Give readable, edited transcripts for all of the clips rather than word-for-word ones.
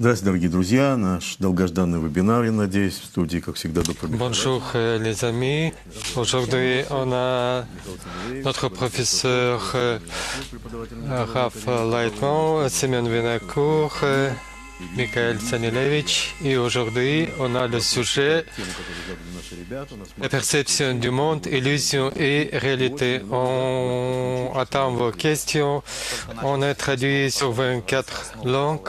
Здравствуйте, дорогие друзья. Наш долгожданный вебинар, я надеюсь, в студии, как всегда, доктор Михаил. Bonjour les amis. Aujourd'hui, on a notre professeur Raph Leitman, Semyon Vinokour, Mikhail Tsanilevich. Et aujourd'hui, on a le sujet la perception du monde, illusion et réalité. On attend vos questions. On est traduit sur 24 langues.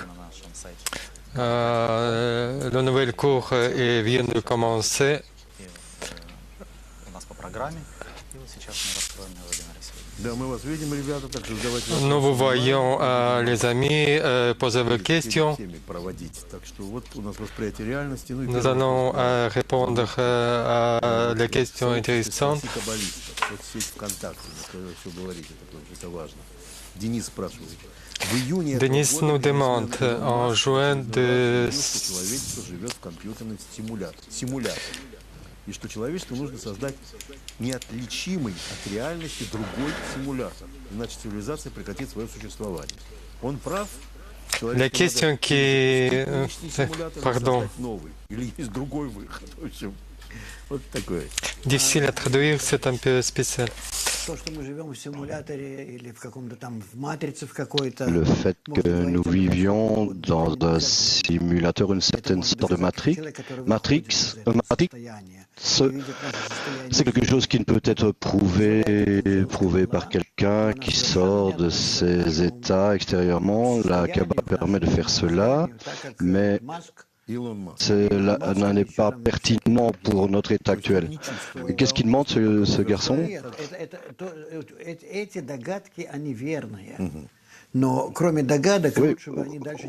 Le nouvel cours vient de commencer. Nous vous voyons, les amis, poser vos questions. Nous allons répondre à les questions intéressantes. Denis nous demande en juin de... И что человечеству нужно создать неотличимый от реальности другой симулятор. Иначе цивилизация прекратит свое существование. Он прав? La question qui... Pardon. Или есть другой выход? В общем, вот такое. Difficile à traduire, c'est un peu spécial. Le fait que nous vivions dans un simulateur, une certaine sorte de matrix, c'est quelque chose qui ne peut être prouvé par quelqu'un qui sort de ses états extérieurement. La Kabbale permet de faire cela, mais cela n'est pas pertinent pour notre état actuel. Qu'est-ce qu'il demande, ce garçon?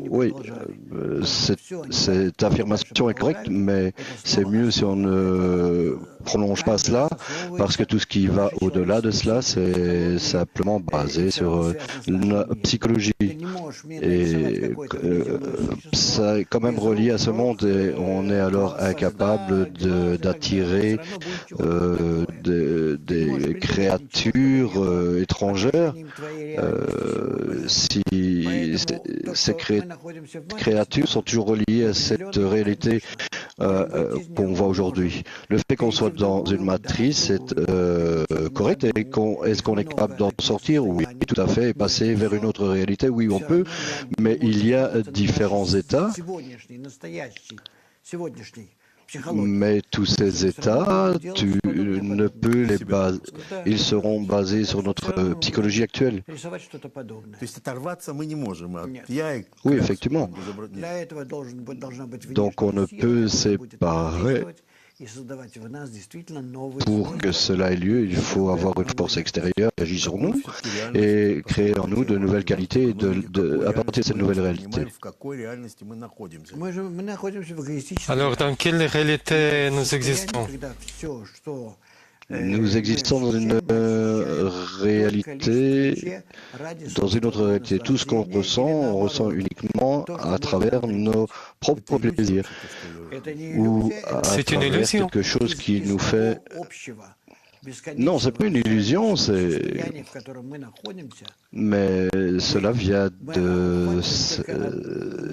Oui, cette affirmation est correcte, mais c'est mieux si on ne prolonge pas cela, parce que tout ce qui va au-delà de cela, c'est simplement basé sur la psychologie. Et ça est quand même relié à ce monde, et on est alors incapable d'attirer des créatures étrangères. Si ces créatures sont toujours reliées à cette réalité qu'on voit aujourd'hui. Le fait qu'on soit dans une matrice est correct. Est-ce qu'on est capable d'en sortir? Oui, tout à fait. Et passer vers une autre réalité? Oui, on peut. Mais il y a différents états. Mais tous ces états, tu ne peux les baser. Ils seront basés sur notre psychologie actuelle. Oui, effectivement. Donc on ne peut séparer. Pour que cela ait lieu, il faut avoir une force extérieure qui agit sur nous et créer en nous de nouvelles qualités à partir de cette nouvelle réalité. Alors, dans quelle réalité nous existons? Nous existons dans une réalité, dans une autre réalité. Tout ce qu'on ressent, on ressent uniquement à travers nos propres plaisirs ou à travers quelque chose qui nous fait... Non, c'est pas une illusion, mais cela vient de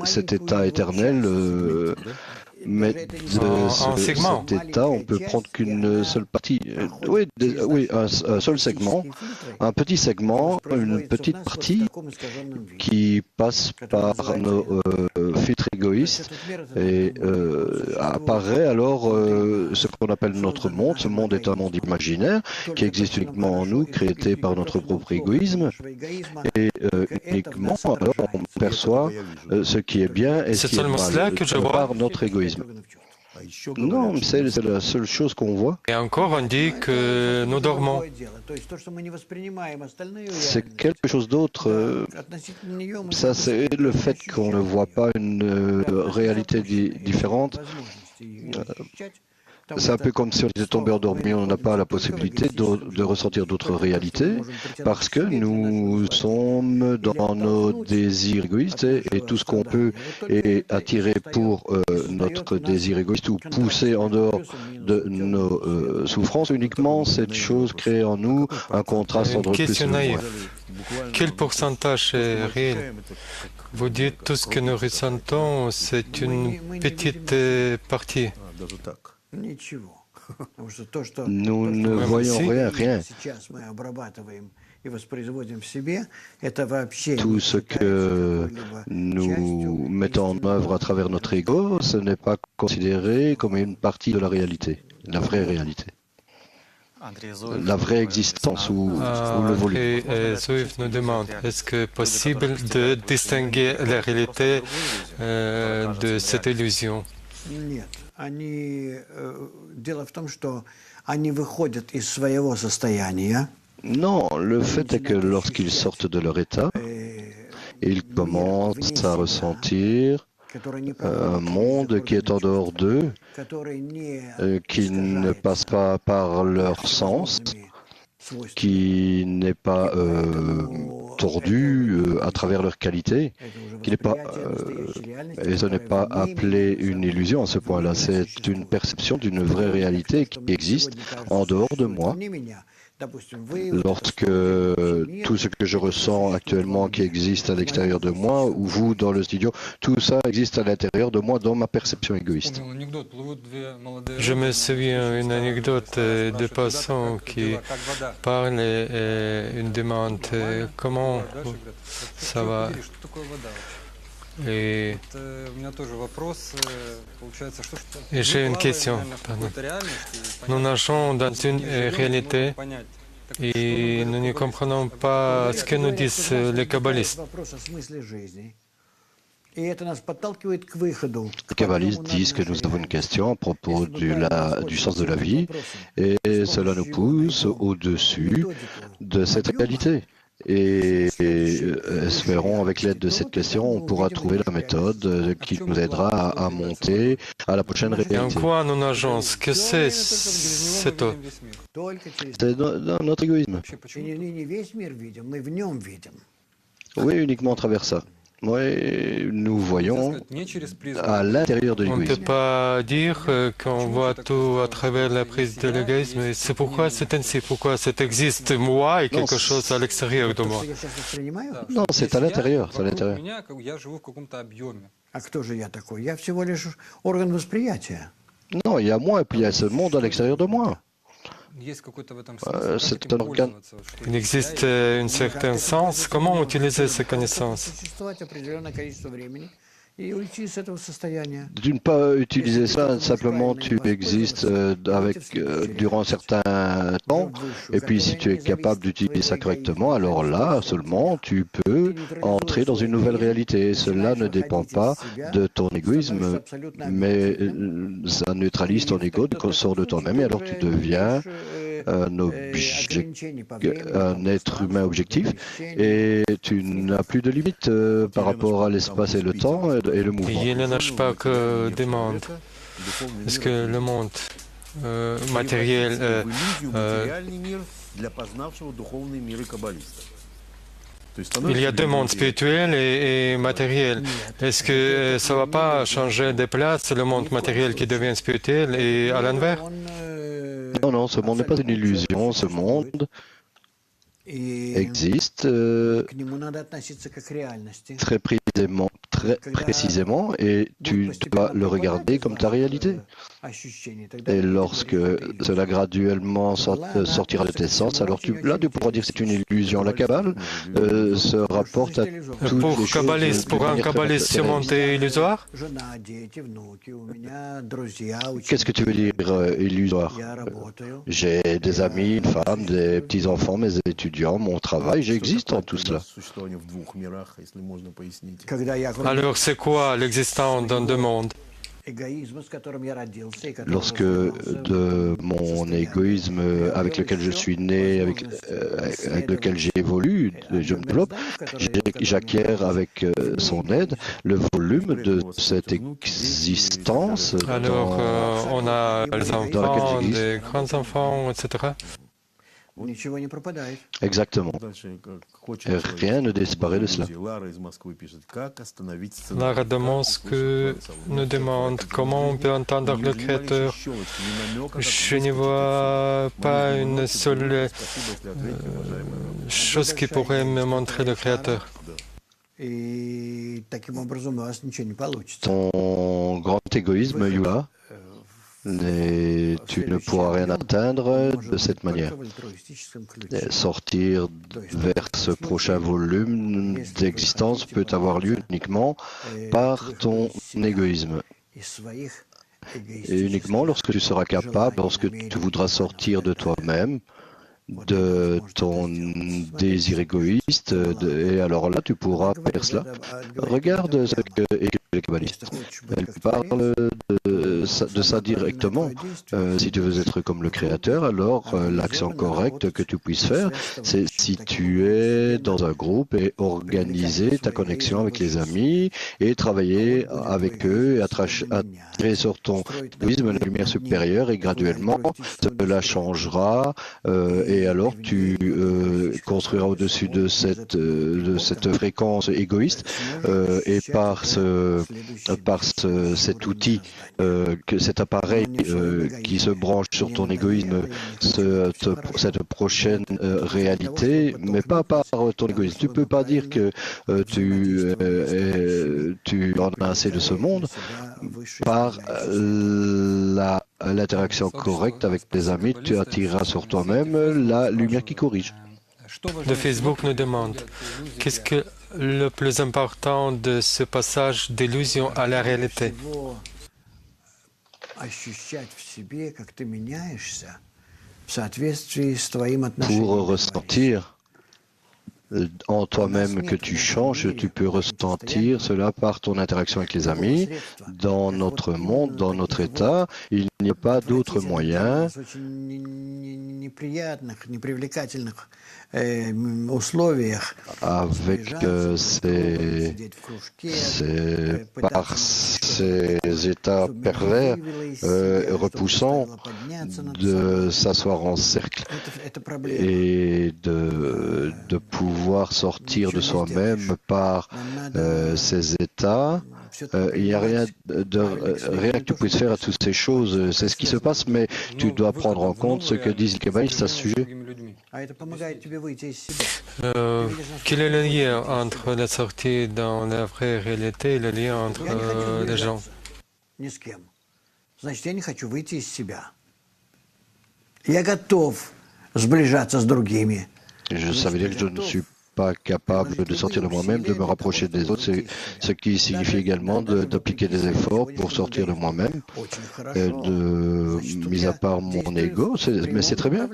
cet état éternel. Mais de cet état, on peut prendre qu'une seule partie. Oui, un seul segment, un petit segment, une petite partie qui passe par nos filtres égoïstes et apparaît alors ce qu'on appelle notre monde. Ce monde est un monde imaginaire qui existe uniquement en nous, créé par notre propre égoïsme. Et uniquement, alors, on perçoit ce qui est bien et ce qui est mal par notre égoïsme. Non, c'est la seule chose qu'on voit. Et encore, on dit que nous dormons. C'est quelque chose d'autre. Ça, c'est le fait qu'on ne voit pas une réalité différente. C'est un peu comme si on était tombé endormi, on n'a pas la possibilité de ressentir d'autres réalités parce que nous sommes dans nos désirs égoïstes et tout ce qu'on peut est attiré pour notre désir égoïste ou pousser en dehors de nos souffrances. Uniquement, cette chose crée en nous un contraste entre plus et moins. Quel pourcentage est réel? Vous dites tout ce que nous ressentons, c'est une petite partie. Nous ne voyons rien. Tout ce que nous mettons en œuvre à travers notre ego, ce n'est pas considéré comme une partie de la réalité, la vraie réalité. La vraie existence ou le volume. Et Zoïf nous demande, est-ce que possible de distinguer la réalité de cette illusion? Non, le fait est que lorsqu'ils sortent de leur état, ils commencent à ressentir un monde qui est en dehors d'eux, qui ne passe pas par leur sens, qui n'est pas tordu à travers leur qualité, qui n'est pas, et ce n'est pas appelé une illusion à ce point-là, c'est une perception d'une vraie réalité qui existe en dehors de moi. Lorsque tout ce que je ressens actuellement qui existe à l'extérieur de moi, ou vous dans le studio, tout ça existe à l'intérieur de moi dans ma perception égoïste. Je me souviens d'une anecdote de passants qui parle et une demande comment ça va. Et j'ai une question. Nous nageons dans une réalité et nous ne comprenons pas ce que nous disent les kabbalistes. Les kabbalistes disent que nous avons une question à propos du sens de la vie et cela nous pousse au-dessus de cette réalité. Et espérons, avec l'aide de cette question, on pourra trouver la méthode qui nous aidera à monter à la prochaine réalité. Et en quoi nous nageons? Ce que c'est cette eau? C'est dans notre égoïsme. Oui, uniquement à travers ça. Oui, nous voyons à l'intérieur de On ne l'égoïsme. peut pas dire qu'on voit tout à travers la prise de l'égoïsme. C'est pourquoi c'est ainsi, pourquoi c'est existe moi et quelque chose à l'extérieur de moi. Non, c'est à l'intérieur, c'est à l'intérieur. Non, il y a moi et puis il y a ce monde à l'extérieur de moi. C'est un organe. Il existe un certain sens. Comment utiliser ces connaissances? Tu ne pas utiliser ça, simplement tu existes durant un certain temps, et puis si tu es capable d'utiliser ça correctement, alors là seulement tu peux entrer dans une nouvelle réalité. Cela ne dépend pas de ton égoïsme, mais ça neutralise ton ego, sort de toi-même, et alors tu deviens un être humain objectif, et tu n'as plus de limites par rapport à l'espace et le temps et le mouvement. Il ne nage pas que des mondes. Est-ce que le monde matériel il y a deux mondes, spirituel et matériel. Est-ce que ça ne va pas changer de place, le monde matériel qui devient spirituel et à l'envers? Non, non, ce monde n'est pas une illusion, ce monde existe très précisément et tu dois le regarder comme ta réalité. Et lorsque cela graduellement sortira de tes sens, alors là tu pourras dire que c'est une illusion. La Kabbale se rapporte à toutes les choses. Pour un kabbaliste, ce monde est illusoire? Qu'est-ce que tu veux dire illusoire? J'ai des amis, une femme, des petits-enfants, mes étudiants, mon travail, j'existe en tout cela. Alors c'est quoi l'existence dans deux mondes? lorsque de mon égoïsme avec lequel je suis né, avec lequel j'évolue, je me développe, j'acquiers avec son aide le volume de cette existence Alors, on a les enfants, les grands-enfants, etc. Exactement. Rien ne disparaît de cela. Lara de Moscou nous demande comment on peut entendre le Créateur. Je ne vois pas une seule chose qui pourrait me montrer le Créateur. Ton grand égoïsme, Yula, tu ne pourras rien atteindre de cette manière. Sortir vers ce prochain volume d'existence peut avoir lieu uniquement par ton égoïsme. Et uniquement lorsque tu seras capable, lorsque tu voudras sortir de toi-même, de ton désir égoïste, et alors là tu pourras faire cela. Regarde ce que les kabbalistes. Elle parle de ça directement. Si tu veux être comme le Créateur, alors l'action correcte que tu puisses faire, c'est si tu es dans un groupe et organiser ta connexion avec les amis et travailler avec eux et attirer sur ton égoïsme la lumière supérieure et graduellement cela changera et alors tu construiras au-dessus de cette fréquence égoïste et par cet outil, cet appareil qui se branche sur ton égoïsme, cette prochaine réalité, mais pas par ton égoïsme. Tu peux pas dire que tu en as assez de ce monde par l'interaction correcte avec tes amis, tu attireras sur toi-même la lumière qui corrige. De Facebook nous demande qu'est-ce que le plus important de ce passage d'illusion à la réalité? Pour ressentir en toi-même que tu changes, tu peux ressentir cela par ton interaction avec les amis. Dans notre monde, dans notre état, il n'y a pas d'autre moyen avec par ces états pervers repoussants de s'asseoir en cercle et de pouvoir sortir de soi-même par ces états. Il n'y a rien que tu puisses faire à toutes ces choses. C'est ce qui se passe, mais tu dois prendre en compte ce que disent les kabbalistes à ce sujet. Quel est le lien entre la sortie dans la vraie réalité et le lien entre les gens? Ça veut dire que je ne suis pas capable de sortir de moi-même, de me rapprocher des autres, ce qui signifie également d'appliquer des efforts pour sortir de moi-même, mis à part mon ego, mais c'est très bien.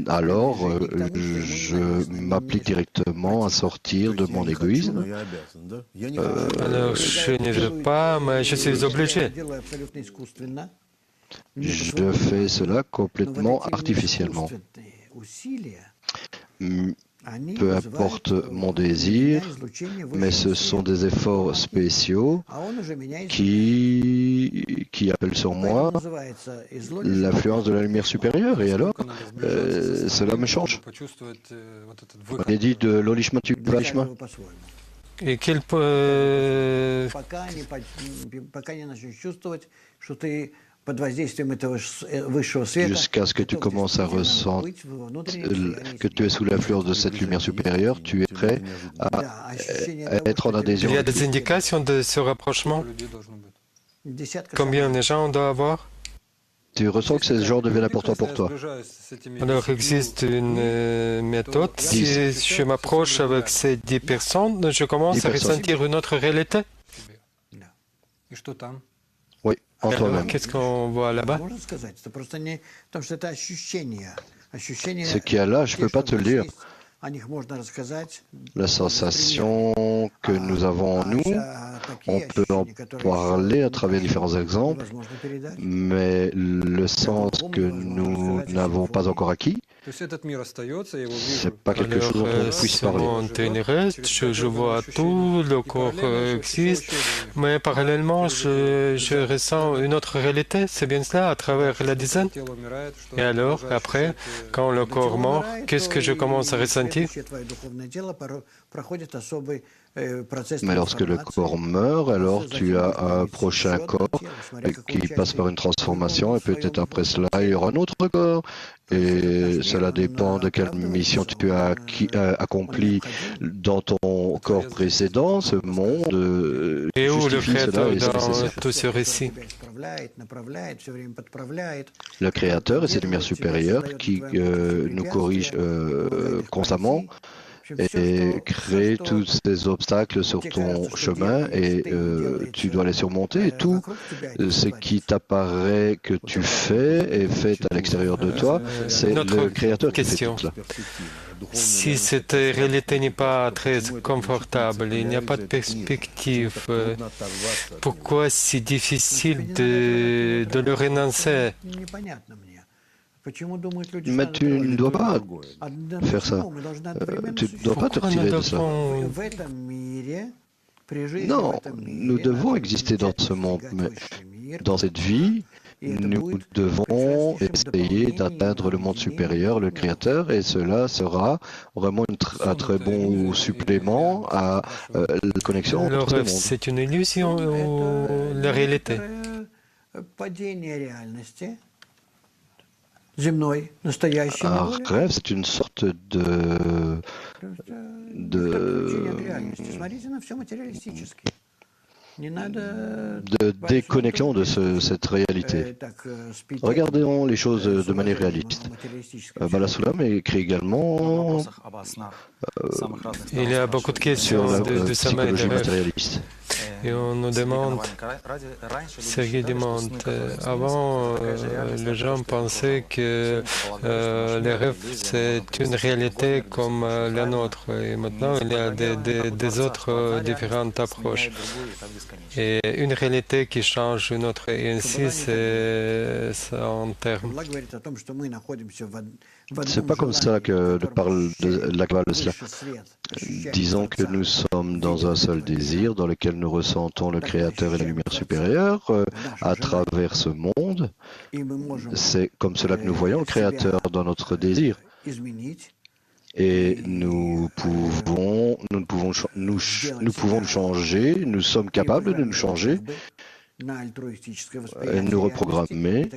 Alors, je m'applique directement à sortir de mon égoïsme. Alors, je ne veux pas, mais je suis obligé. Je fais cela complètement artificiellement. Peu importe mon désir, mais ce sont des efforts spéciaux qui appellent sur moi l'influence de la lumière supérieure. Et alors, cela me change. On est dit de l'olishma tu valishma. Et quel jusqu'à ce que tu commences à ressentir que tu es sous l'influence de cette lumière supérieure, tu es prêt à être en adhésion. Il y a des indications de ce rapprochement? Combien de gens on doit avoir? Tu ressens que ces gens deviennent importants pour toi. Alors, existe une méthode. Si je m'approche avec ces 10 personnes, je commence à ressentir une autre réalité? Oui, en toi-même. Qu'est-ce qu'on voit là-bas? Ce qu'il y a là, je ne peux pas te le dire. La sensation que nous avons en nous, on peut en parler à travers différents exemples, mais le sens que nous n'avons pas encore acquis, c'est pas quelque chose dont on puisse ce parler. monde il reste, je vois tout, le corps existe, mais parallèlement, je ressens une autre réalité, c'est bien cela, à travers la dizaine. Et alors, après, quand le corps mort, qu'est-ce que je commence à ressentir? Mais lorsque le corps meurt, alors tu as un prochain corps qui passe par une transformation et peut-être après cela, il y aura un autre corps. Et cela dépend de quelle mission tu as accompli dans ton corps précédent. Ce monde Et où le justifie cela Créateur et c'est dans nécessaire. tout ce récit? Le Créateur et cette lumière supérieure qui nous corrige constamment et crée tous ces obstacles sur ton chemin et tu dois les surmonter. Et tout ce qui t'apparaît que tu fais est fait à l'extérieur de toi, c'est le Créateur qui fait tout cela. Si cette réalité n'est pas très confortable, il n'y a pas de perspective, pourquoi c'est difficile de le renoncer? Mais tu ne dois pas faire ça. Tu ne dois pas te retirer de ça. Non, nous devons exister dans ce monde, mais dans cette vie, nous devons essayer d'atteindre le monde supérieur, le Créateur, et cela sera vraiment un très bon supplément à la connexion Le entre les rêve, mondes. c'est une illusion ou la réalité? Un rêve, c'est une sorte de déconnexion de cette réalité. Regardons les choses de manière réaliste. Bala Sulam écrit également Il y a beaucoup de questions sur la de sommeil, de psychologie rêve. matérialiste. Et on nous demande, Sergei demande, avant, les gens pensaient que les rêves, c'est une réalité comme la nôtre. Et maintenant, il y a des autres différentes approches. Et une réalité qui change une autre. Et ainsi, c'est ça en termes. C'est pas comme ça que parle de la Kabbalah de cela. Disons que nous sommes dans un seul désir dans lequel nous ressentons le Créateur et la lumière supérieure à travers ce monde. C'est comme cela que nous voyons le Créateur dans notre désir. Et nous pouvons nous changer, nous sommes capables de nous changer, nous reprogrammer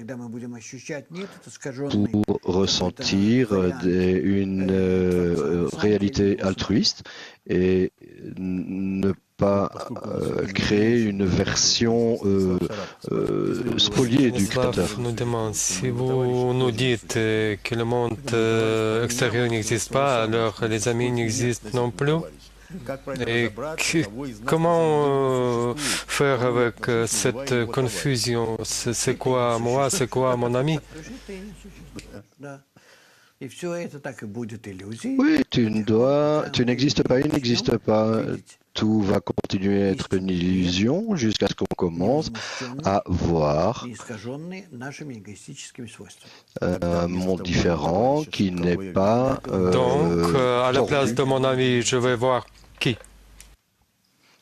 pour ressentir une réalité altruiste et ne pas créer une version spoliée du Créateur. Nous demande, si vous nous dites que le monde extérieur n'existe pas, alors les amis n'existent non plus. Et comment faire avec cette confusion? C'est quoi moi, c'est quoi mon ami? Oui, tu n'existes pas, il n'existe pas. Tout va continuer à être une illusion jusqu'à ce qu'on commence à voir un monde différent qui n'est pas. Donc, à la place de mon ami, je vais voir qui?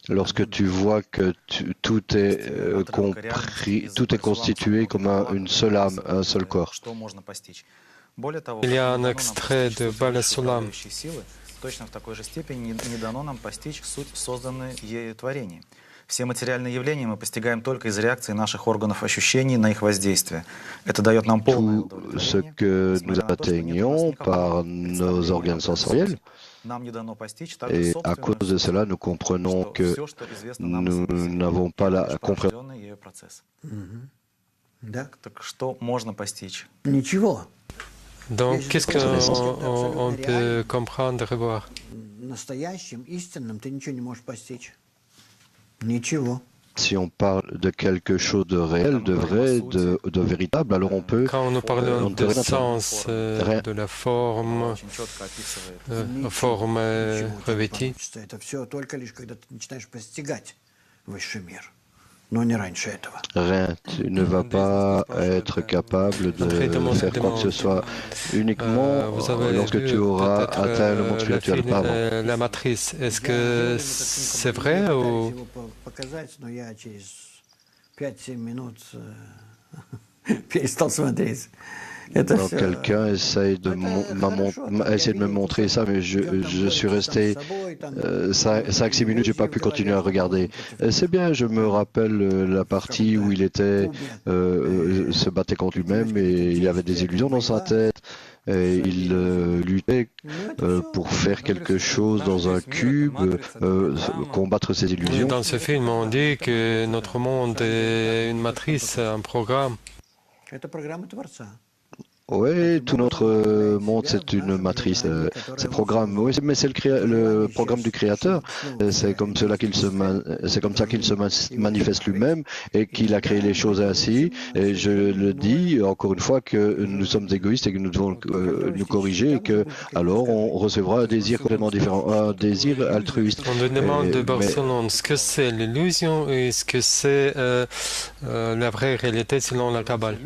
Lorsque tu vois que tout est compris, tout est constitué comme une seule âme, un seul corps. Il y a un extrait de Bala Sulam. Точно в такой же степени не дано нам постичь суть созданной ею творений. Все материальные явления мы постигаем только из реакции наших органов ощущений на их воздействие. Это дает нам полное Tout ce que nous atteignons par nos organes sensoriels, et à cause de cela, nous comprenons que nous n'avons pas la compréhension. Так что можно постичь? Donc, qu'est-ce qu'on peut comprendre et voir? Si on parle de quelque chose de réel, de vrai, de véritable, alors on peut... Quand nous parlons on de peut rien sens, de la forme, очень четко описывает. forme revêtie, Это все только лишь когда ты начинаешь постигать высший мир, но не раньше этого. Rien, tu ne vas pas être capable de faire quoi que ce soit uniquement vous avez lorsque vu tu auras peut-être atteint le monde le spirituel, film, pas avant. la matrice. Est-ce que c'est vrai ou... Его показать, но я через 5-7 минут перестал смотреть. Это Alors, всё. quelqu'un essaye de, essaie de me montrer ça, mais je suis resté 5-6 minutes, j'ai pas pu continuer à regarder. C'est bien, je me rappelle la partie où il était, se battait contre lui-même et il y avait des illusions dans sa tête. Et il luttait pour faire quelque chose dans un cube, combattre ses illusions. Dans ce film, on dit que notre monde est une matrice, un programme. Это программа Творца. Oui, tout notre monde, c'est une matrice, c'est programme. Oui, mais c'est le programme du Créateur. C'est comme cela c'est comme ça qu'il se manifeste lui-même et qu'il a créé les choses ainsi. Et je le dis encore une fois que nous sommes égoïstes et que nous devons nous corriger et que alors on recevra un désir complètement différent, un désir altruiste. On nous demande de Barcelone ce que c'est l'illusion et ce que c'est la vraie réalité selon la Kabbale.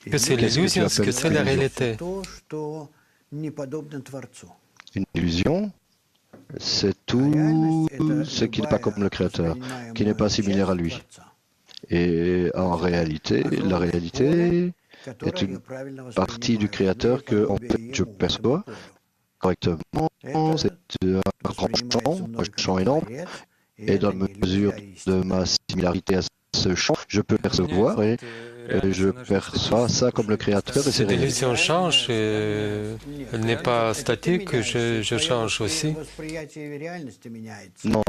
Que c'est l'illusion, ce que c'est la réalité. То, что не подобно Творцу. Une illusion, c'est tout ce qui n'est pas comme le Créateur, qui n'est pas similaire à lui. Et en réalité, la réalité est une partie du Créateur que en fait, je perçois correctement. C'est un grand champ énorme. Et dans la mesure de ma similarité à ce champ, je peux percevoir et je perçois ça comme le Créateur et c'est Cette illusion change, et elle n'est pas statique, je change aussi. Non,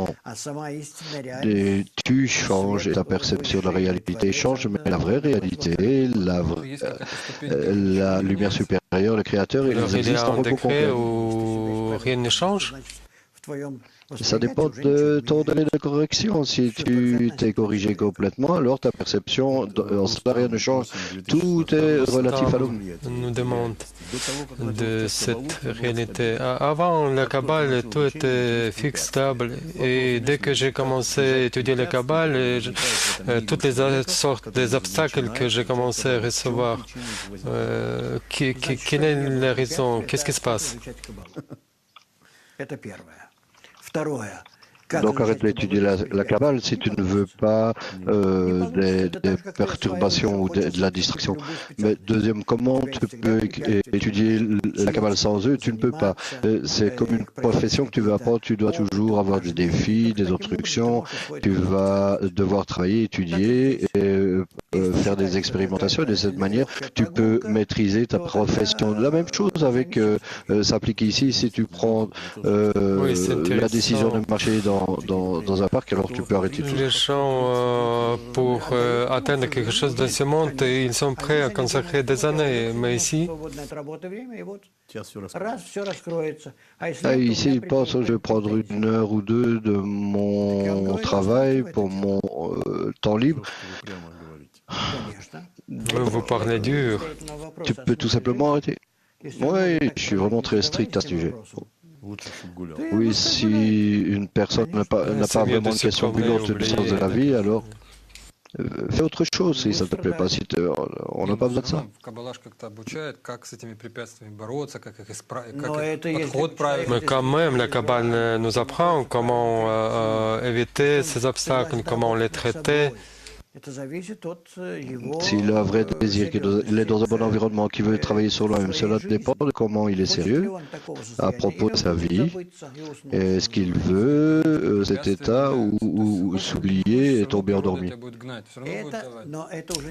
et tu changes et ta perception de la réalité change, mais la vraie réalité, la lumière supérieure, le Créateur, Alors, ils il y existent a en un repos décret complet. où rien ne change. Ça dépend de ton délai de correction. Si tu t'es corrigé complètement, alors ta perception, en cela rien ne change. Tout est relatif à l'homme. On nous demande de cette réalité. Avant la Kabbale, tout était fixe, stable. Et dès que j'ai commencé à étudier la Kabbale, toutes les sortes d'obstacles que j'ai commencé à recevoir, quelle est la raison? Qu'est-ce qui se passe? Это первое. Второе. Donc arrête d'étudier la Kabbale si tu ne veux pas des perturbations ou de la distraction. Mais deuxième, comment tu peux étudier la Kabbale sans eux? Tu ne peux pas. C'est comme une profession que tu veux apprendre, tu dois toujours avoir des défis, des instructions, tu vas devoir travailler, étudier et faire des expérimentations. De cette manière, tu peux maîtriser ta profession. La même chose avec s'applique ici. Si tu prends la décision de marcher dans un parc, alors tu peux arrêter tout. Les gens, pour atteindre quelque chose dans ce monde, ils sont prêts à consacrer des années. Mais ici, ici, je pense que je vais prendre 1 heure ou 2 de mon travail pour mon temps libre. vous parlez dur. Tu peux tout simplement arrêter. Oui, je suis vraiment très strict à ce sujet. Oui, si une personne n'a pas vraiment une question brûlante du sens de la vie, alors fais autre chose si ça ne te plaît pas. On n'a pas besoin de ça. Mais quand même, la Kabbale nous apprend comment éviter ces obstacles, comment les traiter. S'il a un vrai désir, qu'il est dans un bon environnement, qu'il veut travailler sur lui-même, cela dépend de comment il est sérieux à propos de sa vie. Est-ce qu'il veut cet état ou s'oublier et tomber endormi?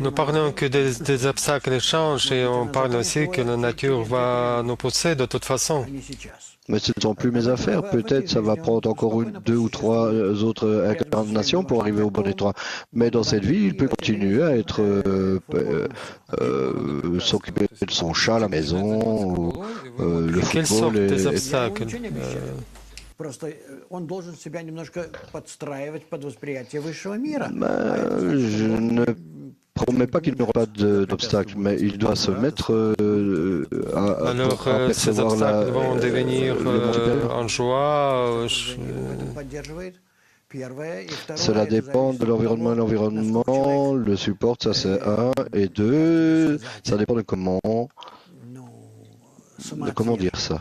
Nous parlons que des obstacles changent et on parle aussi que la nature va nous pousser de toute façon. Mais ce ne sont plus mes affaires. Peut-être ça va prendre encore 2 ou 3 autres incarnations pour arriver au bon état. Mais dans cette vie, il peut continuer à être s'occuper de son chat à la maison, ou, le Quelles sortes football. des obstacles Просто он должен себя немножко подстраивать под восприятие высшего мира. Je ne promets pas qu'il n'y aura pas d'obstacles, mais il doit se mettre Alors, pour ces apercevoir obstacles vont devenir le monde supérieur. en joie. Cela dépend de l'environnement. L'environnement le supporte, ça c'est un. Et deux, ça dépend de comment dire ça.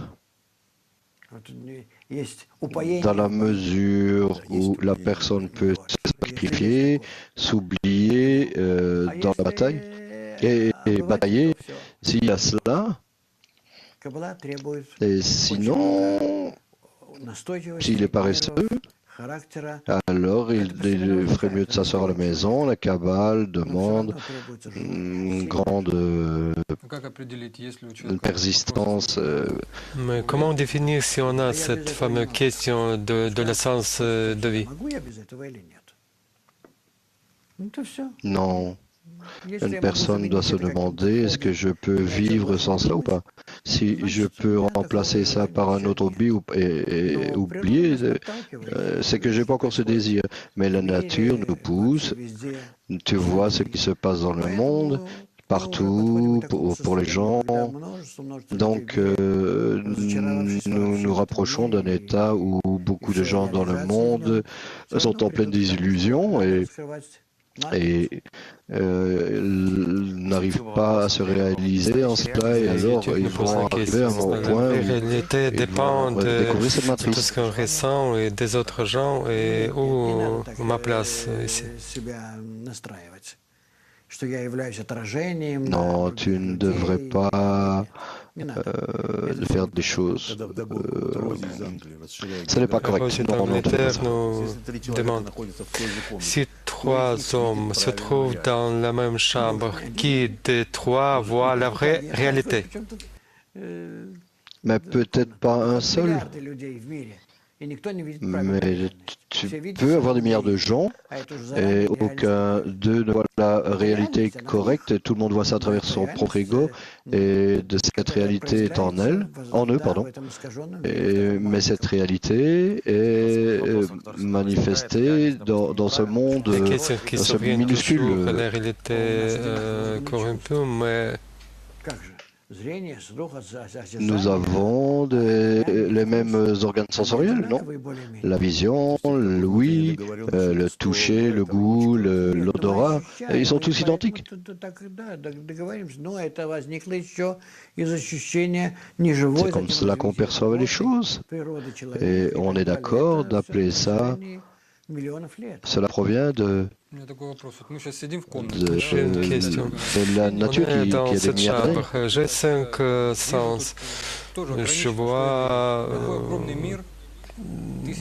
Dans la mesure où la personne peut se sacrifier, s'oublier dans la bataille et batailler, s'il y a cela, et sinon, s'il est paresseux, alors il ferait mieux de s'asseoir à la maison. La Kabbale demande une grande persistance. Mais comment définir si on a cette fameuse question de l'essence de vie? Non. Une personne doit se demander, est-ce que je peux vivre sans cela ou pas? Si je peux remplacer ça par un autre hobby et oublier, c'est que je n'ai pas encore ce désir. Mais la nature nous pousse. Tu vois ce qui se passe dans le monde, partout, pour les gens. Donc, nous nous rapprochons d'un état où beaucoup de gens dans le monde sont en pleine désillusion et n'arrivent pas à se réaliser en cela, et alors ils vont arriver à un point où la réalité dépend de découvrir cette tout matrice. ce qu'on ressent et des autres gens et où ma place ici. Non, tu ne devrais pas faire des choses. Ce n'est pas correct. Rosie Non, non, d'Angleterre nous demande si trois hommes se trouvent dans la même chambre, qui des trois voit la vraie réalité? mais peut-être pas un seul. Mais tu peux avoir des milliards de gens et aucun d'eux ne voit la réalité correcte. Tout le monde voit ça à travers son propre ego et de cette réalité est en eux, pardon. Mais cette réalité est manifestée dans ce monde, Des questions qui dans ce surviennent toujours, minuscule. la réalité corrompue, mais Nous avons les mêmes organes sensoriels, non? La vision, l'ouïe, le toucher, le goût, l'odorat, ils sont tous identiques. C'est comme cela qu'on perçoit les choses. Et on est d'accord d'appeler ça. Cela provient de la nature on est qui dans a des cette milliards d'années. chambre. J'ai 5 sens. Je vois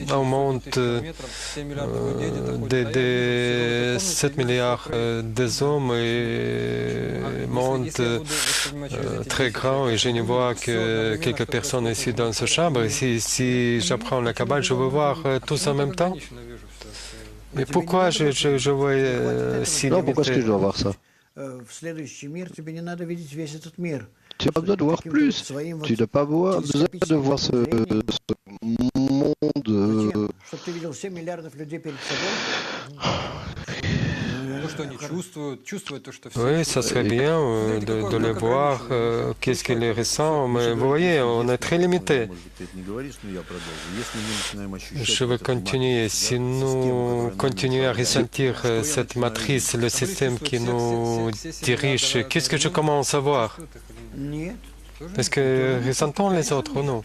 un monde de 7 milliards des hommes et un monde très grand et je ne vois que quelques personnes ici dans cette chambre. Et si j'apprends la Kabbale, je veux voir tous en même temps. Mais pourquoi je vois si Non, pourquoi est-ce que je dois voir ça? Tu n'as pas besoin de voir plus. Tu n'as pas besoin de voir ce monde. Oui, ça serait bien de les voir, qu'est-ce qu'ils ressentent, mais vous voyez, on est très limité. Je vais continuer. Si nous continuons à ressentir cette matrice, le système qui nous dirige, qu'est-ce que je commence à voir? Est-ce que ressentons les autres ou non?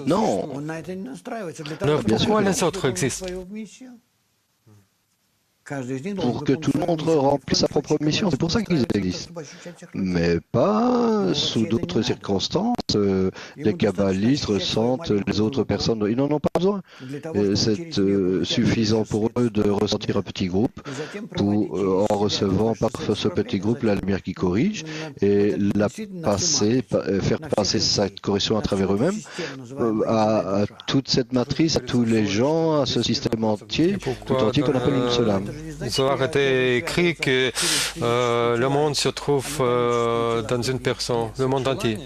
Non. Alors pourquoi les autres existent? Pour que tout le monde remplisse sa propre mission, c'est pour ça qu'ils existent. Mais pas sous d'autres circonstances. Les kabbalistes ressentent les autres personnes, ils n'en ont pas besoin. C'est suffisant pour eux de ressentir un petit groupe, en recevant par ce petit groupe la lumière qui corrige, et faire passer cette correction à travers eux-mêmes, à toute cette matrice, à tous les gens, à ce système entier, tout entier qu'on appelle une seule âme. Zohar était écrit que le monde se trouve dans une personne, le monde entier.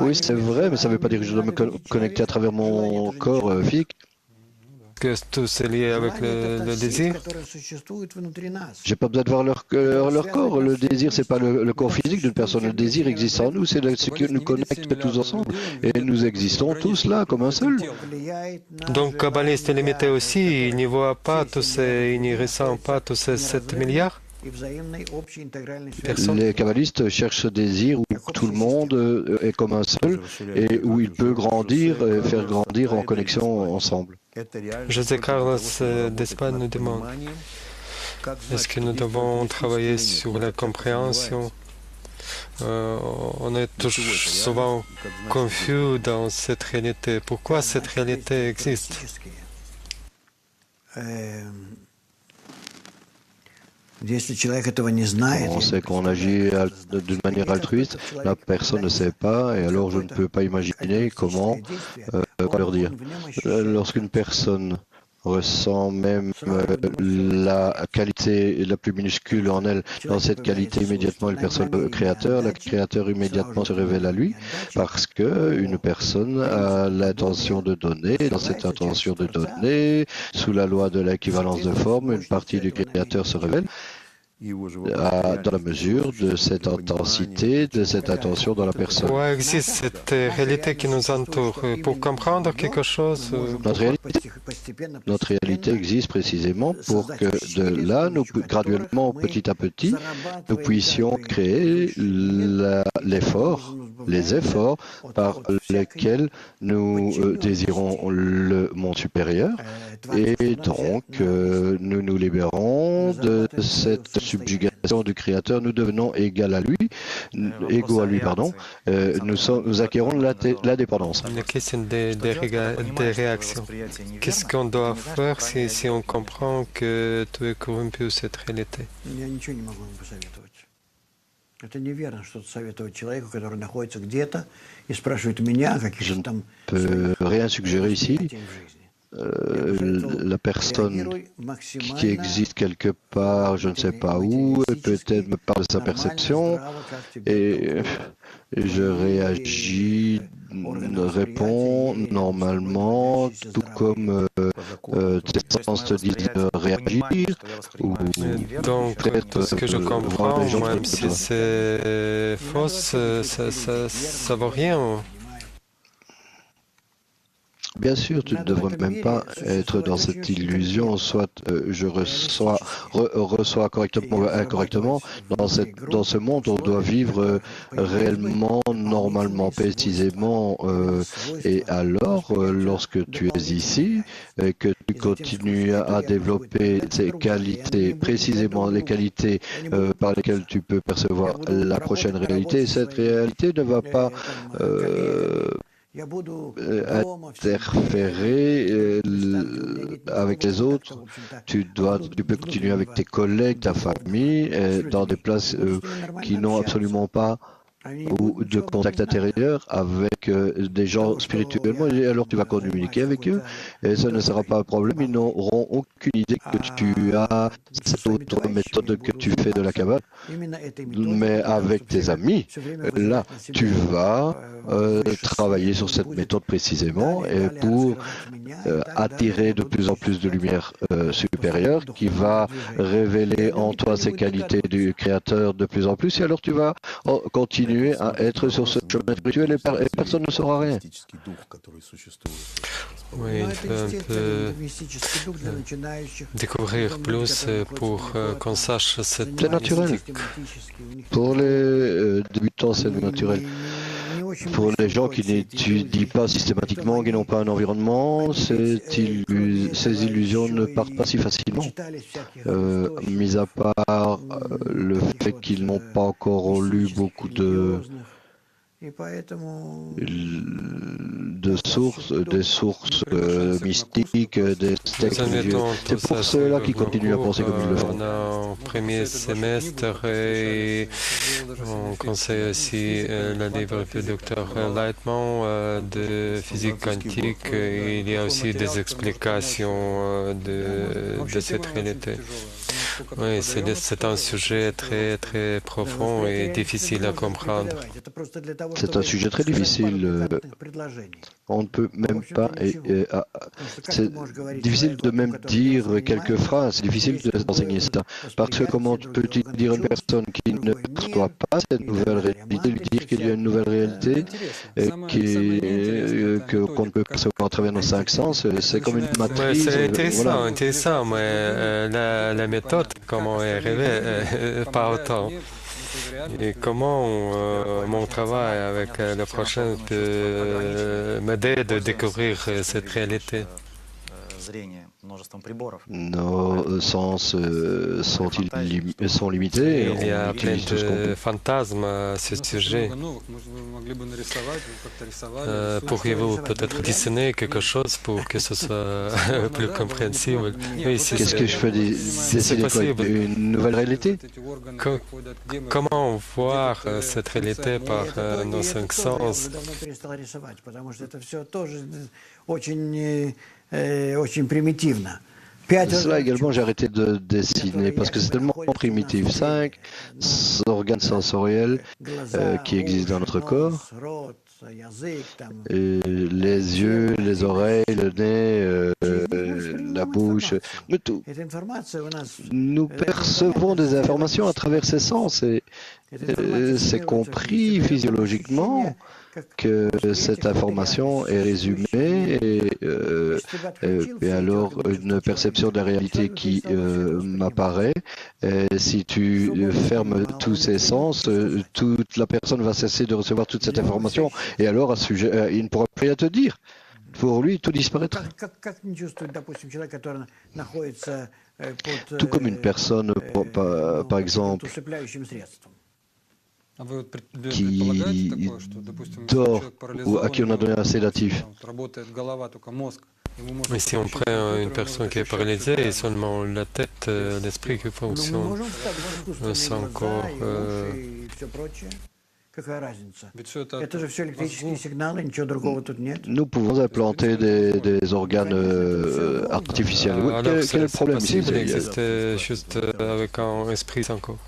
Oui, c'est vrai, mais ça ne veut pas dire que je dois me connecter à travers mon corps physique. Que tout c'est lié avec le désir. J'ai pas besoin de voir leur corps. Le désir, c'est pas le corps physique d'une personne. Le désir existe en nous, c'est ce qui nous connecte tous ensemble. Et nous existons tous là, comme un seul. Donc, kabbaliste est limité aussi, il n'y voit pas tous ces, il n'y ressent pas tous ces 7 milliards personnes. Les kabbalistes cherchent ce désir où tout le monde est comme un seul et où il peut grandir, faire grandir en connexion ensemble. José Carlos d'Espagne nous demande, est-ce que nous devons travailler sur la compréhension? On est souvent confus dans cette réalité. Pourquoi cette réalité existe? On sait qu'on agit d'une manière altruiste, la personne ne sait pas, et alors je ne peux pas imaginer comment leur dire. Lorsqu'une personne ressent même la qualité la plus minuscule en elle, dans cette qualité immédiatement elle perçoit le créateur immédiatement se révèle à lui, parce que une personne a l'intention de donner, dans cette intention de donner, sous la loi de l'équivalence de forme, une partie du créateur se révèle dans la mesure de cette intensité, de cette intention dans la personne. Pourquoi existe cette réalité qui nous entoure? Pour comprendre quelque chose? Notre réalité existe précisément pour que de là, nous, graduellement, petit à petit, nous puissions créer l'effort, les efforts par lesquels nous désirons le monde supérieur. Et donc, nous nous libérons de cette subjugation du Créateur, nous devenons égaux à lui, nous acquérons la dépendance. La question des réactions. Qu'est-ce qu'on doit faire si on comprend que tout est corrompu, cette réalité? Je ne peux rien suggérer ici. La personne qui existe quelque part, je ne sais pas où, peut-être me parle de sa perception et je réagis, réponds normalement, tout comme tes sens te disent de réagir. Donc, ce que je comprends, même si c'est faux, ça vaut rien. Bien sûr, tu ne devrais même pas être dans cette illusion, soit je reçois correctement ou incorrectement. Dans ce monde, on doit vivre réellement, normalement, précisément. Et alors, lorsque tu es ici, et que tu continues à développer ces qualités, précisément les qualités par lesquelles tu peux percevoir la prochaine réalité, cette réalité ne va pas interférer avec les autres. Tu peux continuer avec tes collègues, ta famille, dans des places qui n'ont absolument pas ou de contact intérieur avec des gens spirituellement, et alors tu vas communiquer avec eux et ça ne sera pas un problème, ils n'auront aucune idée que tu as cette autre méthode que tu fais de la Kabbale, mais avec tes amis, là tu vas travailler sur cette méthode précisément et pour attirer de plus en plus de lumière supérieure qui va révéler en toi ces qualités du Créateur de plus en plus, et alors tu vas continuer à être sur ce chemin spirituel et personne ne saura rien. Oui, il faut un peu découvrir plus pour qu'on sache cette... C'est naturel. Pour les débutants, c'est naturel. Pour les gens qui n'étudient pas systématiquement, qui n'ont pas un environnement, ces illusions ne partent pas si facilement. Mis à part le fait qu'ils n'ont pas encore lu beaucoup de И поэтому... des sources mystiques, des textes religieux. C'est pour ceux-là qui continuent à penser comme ils le font. On a en premier semestre et on conseille aussi le livre du docteur Lightman de physique quantique. Il y a aussi des explications de cette réalité. Oui, c'est un sujet très, très profond et difficile à comprendre. C'est un sujet très difficile. On ne peut même pas... c'est difficile de même dire quelques phrases. C'est difficile d'enseigner ça. Parce que comment peux-tu dire à une personne qui ne perçoit pas cette nouvelle réalité, lui dire qu'il y a une nouvelle réalité qu'on ne peut percevoir à travers nos cinq sens? C'est comme une matrice. C'est intéressant, mais la méthode, comment est arrivée, pas autant. Et comment mon travail avec le prochain peut m'aider de découvrir cette réalité? Nos sens sont limités. Il y a plein de fantasmes à ce sujet. Pourriez-vous peut-être dessiner quelque chose pour que ce soit plus compréhensible? Qu'est-ce que je peux dessiner? Une nouvelle réalité? Comment voir cette réalité par nos cinq sens? Cela également, j'ai arrêté de dessiner parce que c'est tellement primitif. 5 organes sensoriels qui existent dans notre corps. Les yeux, les oreilles, le nez, la bouche, tout. Nous percevons des informations à travers ces sens et c'est compris physiologiquement que cette information est résumée et alors une perception de la réalité qui m'apparaît. Si tu fermes tous ces sens, toute la personne va cesser de recevoir toute cette information et alors il ne pourra plus rien te dire. Pour lui, tout disparaîtra. Tout comme une personne, par exemple, qui dort ou à qui on a donné un sédatif. Mais si on prend une personne qui est paralysée et seulement la tête, l'esprit qui fonctionne, sans corps, nous pouvons implanter des organes artificiels. Alors, quel est le problème ici? Il existe juste avec un esprit sans corps.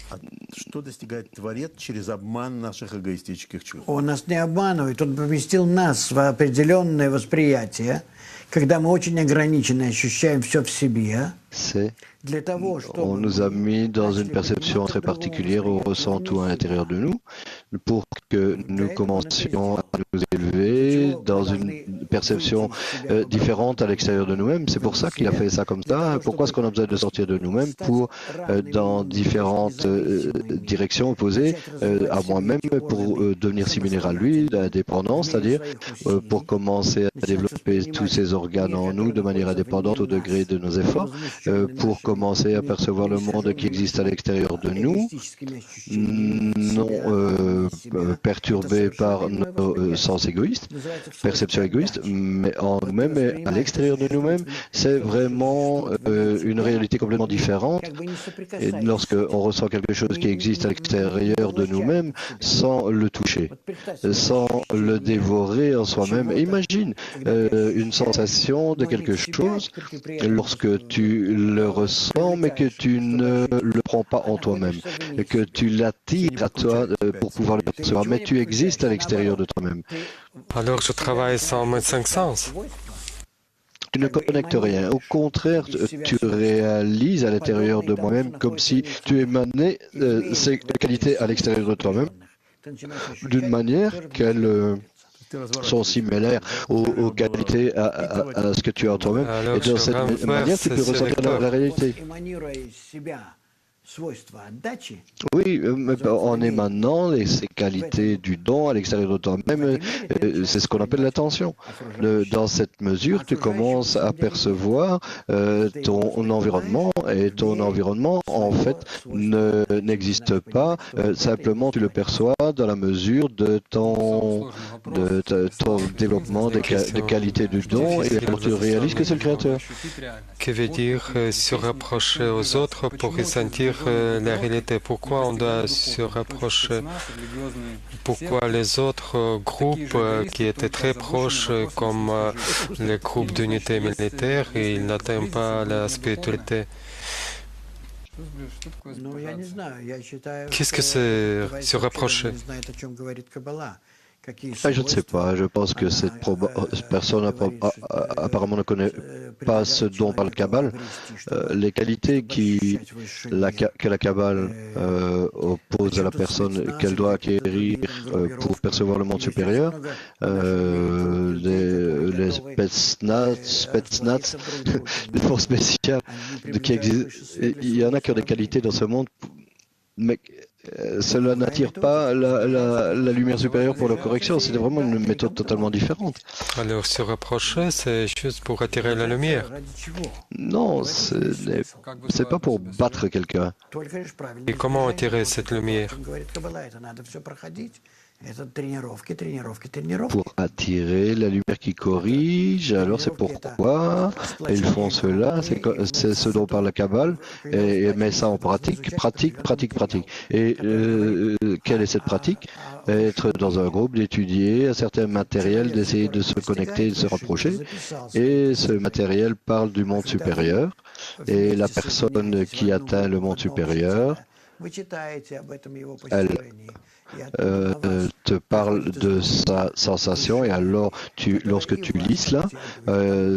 Что достигает Творец через обман наших эгоистических чувств? Он нас не обманывает, он поместил нас в определенное восприятие, когда мы очень ограниченно ощущаем все в себе. On nous a mis dans une perception très particulière, on ressent tout à l'intérieur de nous, pour que nous commencions à nous élever dans une perception différente à l'extérieur de nous-mêmes. C'est pour ça qu'il a fait ça comme ça. Pourquoi est-ce qu'on a besoin de sortir de nous-mêmes pour, dans différentes directions opposées à moi-même, pour devenir similaire à lui, indépendant, c'est-à-dire pour commencer à développer tous ces organes en nous de manière indépendante au degré de nos efforts, pour commencer à percevoir le monde qui existe à l'extérieur de nous, non perturbé par nos sens égoïstes, perception égoïste, mais en nous-mêmes et à l'extérieur de nous-mêmes, c'est vraiment une réalité complètement différente. Et lorsqu'on ressent quelque chose qui existe à l'extérieur de nous-mêmes, sans le toucher, sans le dévorer en soi-même, imagine une sensation de quelque chose lorsque tu le ressens, mais que tu ne le prends pas en toi-même, et que tu l'attires à toi pour pouvoir le percevoir, mais tu existes à l'extérieur de toi-même. Alors je travaille sans mes cinq sens. Tu ne connectes rien. Au contraire, tu réalises à l'intérieur de moi-même comme si tu émanais ces qualités à l'extérieur de toi-même d'une manière qu'elles sont similaires aux qualités à ce que tu as en toi-même. Et de cette manière, tu peux ressentir la réalité. Oui, mais en émanant ces qualités du don à l'extérieur de toi-même, c'est ce qu'on appelle l'attention. Dans cette mesure, tu commences à percevoir ton environnement, et ton environnement, en fait, n'existe pas. Simplement, tu le perçois dans la mesure de ton développement de qualité du don, et alors tu réalises que c'est le Créateur. Que veut dire se rapprocher aux autres pour ressentir la réalité? Pourquoi on doit se rapprocher? Pourquoi les autres groupes qui étaient très proches, comme les groupes d'unité militaire, ils n'atteignent pas la spiritualité? Qu'est-ce que c'est se rapprocher? Je ne sais pas, je pense que cette personne apparemment ne connaît pas ce dont parle Kabbale. Les qualités que la Kabbale oppose à la personne qu'elle doit acquérir pour percevoir le monde supérieur, les Spetsnaz, les forces spéciales qui existent, il y en a qui ont des qualités dans ce monde, mais cela n'attire pas la lumière supérieure pour la correction. C'est vraiment une méthode totalement différente. Alors, se rapprocher, c'est juste pour attirer la lumière? Non, c'est pas pour battre quelqu'un. Et comment attirer cette lumière? Pour attirer la lumière qui corrige, alors c'est pourquoi ils font cela, c'est ce dont parle la Kabbale, et met ça en pratique. Et quelle est cette pratique? Être dans un groupe, d'étudier un certain matériel, d'essayer de se connecter, de se rapprocher, et ce matériel parle du monde supérieur, et la personne qui atteint le monde supérieur, elle te parle de sa sensation, et alors lorsque tu lis cela,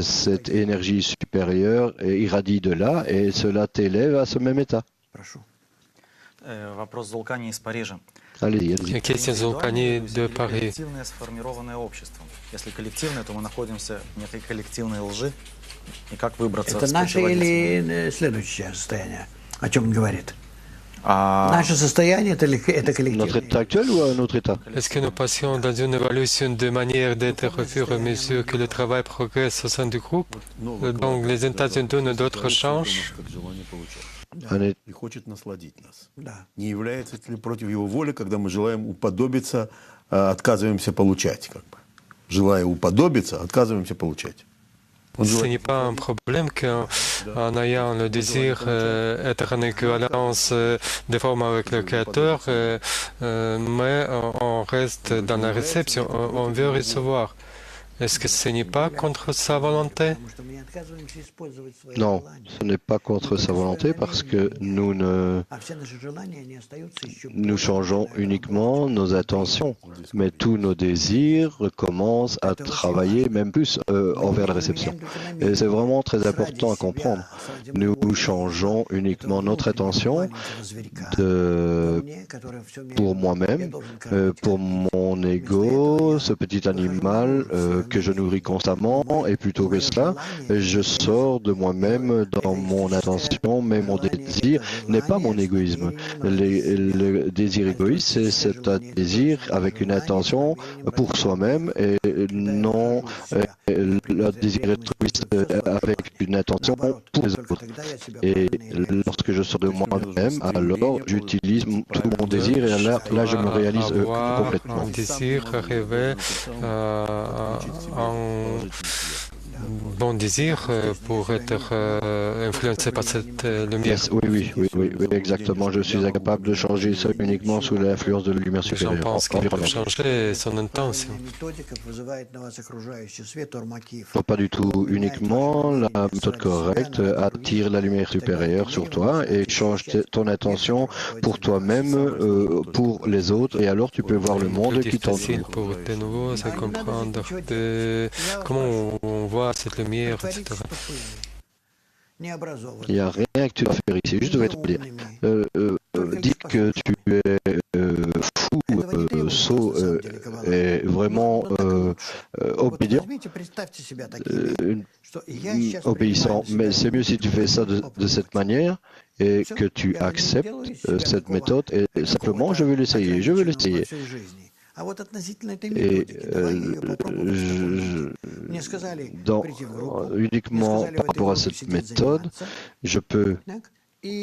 cette énergie supérieure irradie de là, et cela t'élève à ce même état. Вопрос Зулкани из Парижа. Allez-y. Question Зулкани de Paris. Коллективное, сформированное обществом. Если коллективное, то мы находимся в некой коллективной лжи. И как выбраться Это с наше противодействием? или следующее состояние? О чем он говорит? Наше состояние это Notre коллективное. état actuel ou un autre état? Est-ce que nous passions dans une évolution de manière d'être au fur et à mesure que le travail progresse au sein du groupe? Donc les intentions de d'autres changent? И хочет насладить нас. Не является ли против его воли, когда мы желаем уподобиться, отказываемся получать, как бы. Желая уподобиться, отказываемся получать. Ce n'est pas un problème qu'en ayant le désir être en équivalence de forme avec le Créateur, mais on reste dans la réception, on veut recevoir. Est-ce que ce n'est pas contre sa volonté? Non, ce n'est pas contre sa volonté, parce que nous changeons uniquement nos intentions, mais tous nos désirs commencent à travailler même plus envers la réception. Et c'est vraiment très important à comprendre. Nous changeons uniquement notre intention pour moi-même, pour mon ego, ce petit animal que je nourris constamment, et plutôt que cela, je sors de moi-même dans mon attention, mais mon désir n'est pas mon égoïsme. Le désir égoïste, c'est un désir avec une intention pour soi-même, et non le désir égoïste avec une intention pour les autres. Et lorsque je sors de moi-même, alors j'utilise tout mon désir, et là je me réalise complètement. Un désir arriver un bon désir pour être influencé par cette lumière. Yes, oui, exactement. Je suis incapable de changer ça uniquement sous l'influence de la lumière J'en supérieure. pense qu'il peut changer son intention. Non, pas du tout. Uniquement, la méthode correcte attire la lumière supérieure sur toi et change ton intention pour toi-même, pour les autres, et alors tu peux voir le monde qui t'entoure. Difficile pour de nouveau, c'est comprendre comment on voit cette lumière, etc. Il n'y a rien que tu dois faire ici. Juste, je vais te dire. Dis que tu es fou, sot, et vraiment obédiant, obéissant. Mais c'est mieux si tu fais ça de cette manière. et que tu acceptes cette méthode et simplement je vais l'essayer, je vais l'essayer. Et uniquement par rapport à cette méthode, je peux,